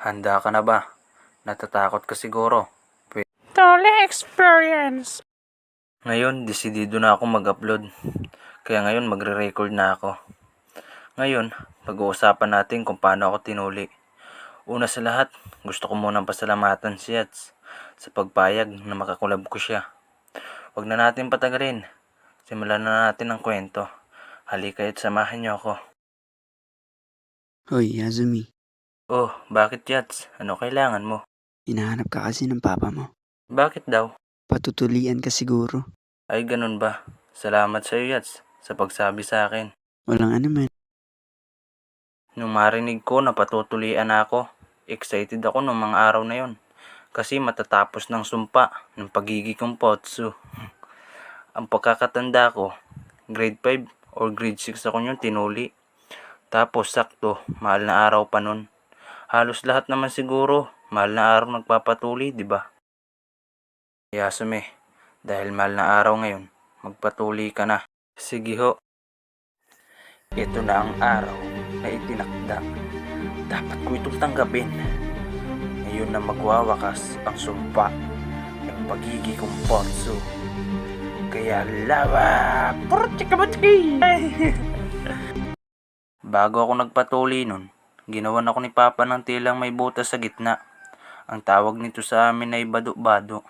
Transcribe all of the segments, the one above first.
Handa ka na ba? Natatakot ka siguro. Tole experience. Ngayon, desidido na ako mag-upload. Kaya ngayon, magre-record na ako. Ngayon, pag-uusapan natin kung paano ako tinuli. Una sa lahat, gusto ko munang pasalamatan si Yats sa pagpayag na makakulab ko siya. Huwag na natin patagalin. Simulan na natin ang kwento. Halika at samahan niyo ako. Hoy, Azumi. Oh, bakit Yats? Ano kailangan mo? Hinahanap ka kasi ng papa mo. Bakit daw? Patutulian ka siguro. Ay, ganun ba? Salamat sa iyo, Yats, sa pagsabi sa akin. Walang anuman. Nung marinig ko na patutulian ako, excited ako nung mga araw na yon. Kasi matatapos ng sumpa ng pagiging kumpotsu. Ang pagkakatanda ko, grade 5 or grade 6 ako yung tinuli. Tapos sakto, mahal na araw pa nun. Halos lahat naman siguro, mahal na araw nagpapatuli, di ba? Yasume, dahil mahal na araw ngayon, magpatuli ka na. Sige ho. Ito na ang araw na itinakda. Dapat ko itong tanggapin. Ngayon na magwawakas ang sumpa ng pagiging kumpotsu. Kaya lava! Bago ako nagpatuli nun, ginawan ako ni Papa ng tilang may butas sa gitna. Ang tawag nito sa amin ay bado-bado.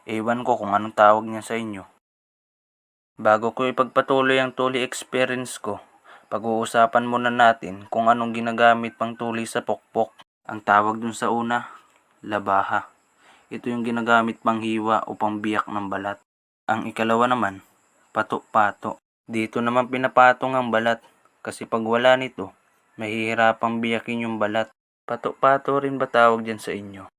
Ewan ko kung anong tawag niya sa inyo. Bago ko ipagpatuloy ang tuli experience ko, pag-uusapan muna natin kung anong ginagamit pang tuli sa pokpok. Ang tawag dun sa una, labaha. Ito yung ginagamit pang hiwa o pangbiyak ng balat. Ang ikalawa naman, pato-pato. Dito naman pinapatong ang balat kasi pag wala nito, mahihirapang biyakin yung balat. Pato-pato rin ba tawag dyan sa inyo?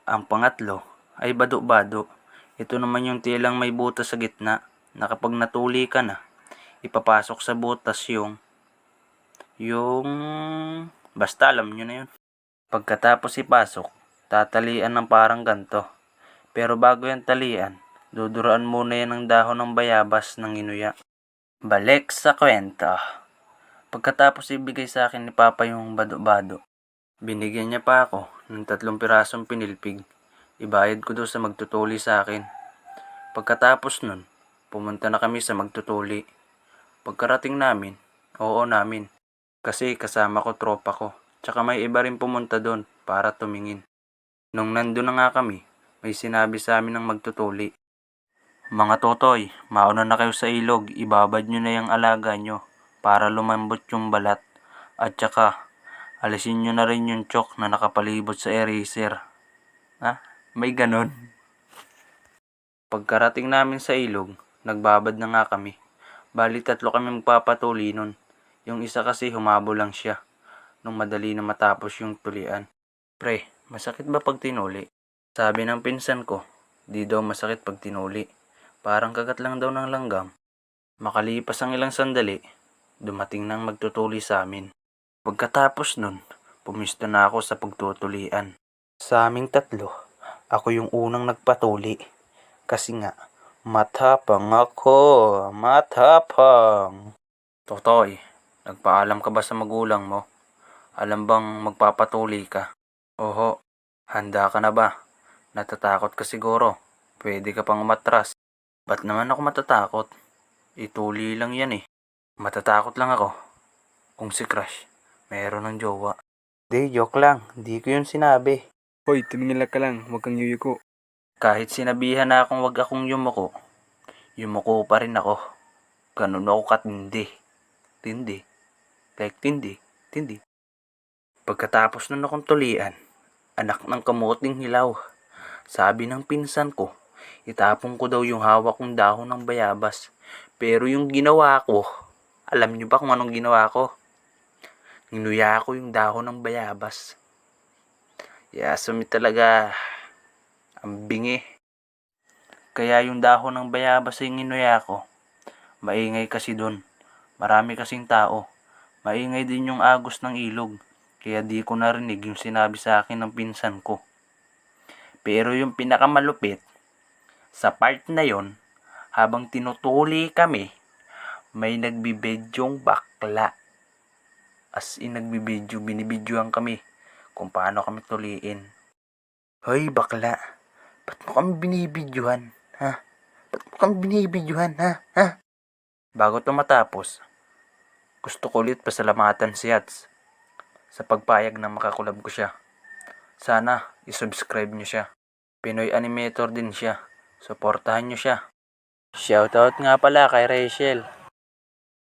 Ang pangatlo ay bado-bado. Ito naman yung tilang may butas sa gitna na kapag natuli ka na, ipapasok sa butas yung basta alam nyo na yun. Pagkatapos ipasok, tatalian ng parang ganto. Pero bago yan talian, duduraan muna yan ng dahon ng bayabas ng inuya. Balik sa kwento. Pagkatapos ibigay sa akin ni Papa yung bado-bado, binigyan niya pa ako ng 3 pirasong pinilpig. Ibayad ko doon sa magtutuli sa akin. Pagkatapos nun, pumunta na kami sa magtutuli. Pagkarating namin, oo namin. Kasi kasama ko tropa ko. Tsaka may iba rin pumunta doon para tumingin. Nung nandun na nga kami, may sinabi sa amin ng magtutuli. Mga totoy, mauna na kayo sa ilog. Ibabad nyo na yung alaga nyo para lumambot yung balat. At tsaka, alisin nyo na rin yung chok na nakapalibot sa eraser. Ha? May ganon. Pagkarating namin sa ilog, nagbabad na nga kami. Bali 3 kami magpapatuli nun. Yung isa kasi humabol lang siya nung madali na matapos yung tulian. Pre, masakit ba pag tinuli? Sabi ng pinsan ko, di daw masakit pag tinuli. Parang kagat lang daw ng langgam. Makalipas ang ilang sandali, dumating nang magtutuli sa amin. Pagkatapos nun, pumista na ako sa pagtutulian. Sa aming 3, ako yung unang nagpatuli. Kasi nga, matapang ako, matapang. Totoy, nagpaalam ka ba sa magulang mo? Alam bang magpapatuli ka? Oho, handa ka na ba? Natatakot ka siguro. Pwede ka pang umatras. Ba't naman ako matatakot? Ituli lang yan eh. Matatakot lang ako kung si Crush meron ng jowa. Di, joke lang. Di ko yun sinabi. Hoy, tumingin ka lang. Huwag kang yuyuko. Kahit sinabihan na akong wag akong yumuko, yumuko pa rin ako. Ganun ako katindi. Tindi. Like tindi. Tindi. Pagkatapos nun akong tulian, anak ng kamuting hilaw. Sabi ng pinsan ko, itapon ko daw yung hawak kong dahon ng bayabas. Pero yung ginawa ko, alam niyo ba kung anong ginawa ko? Ginuya ko yung dahon ng bayabas. Yasumi talaga, ang bingi. Kaya yung dahon ng bayabas yung ginuya ko. Maingay kasi dun. Marami kasing tao. Maingay din yung agos ng ilog. Kaya di ko narinig yung sinabi sa akin ng pinsan ko. Pero yung pinakamalupit, sa part na yon, habang tinutuli kami, may nagbibidyong bakla. As in nagbibidyo, binibidyoan kami kung paano kami tuliin. Hoy bakla, ba't mo kami binibidyohan? Ha? Ba't mo kami binibidyohan? Ha? Bago ito matapos, gusto ko ulit pasalamatan si Yats sa pagpayag na makakulab ko siya. Sana isubscribe nyo siya. Pinoy animator din siya. Suportahan nyo siya. Shoutout nga pala kay Rachel.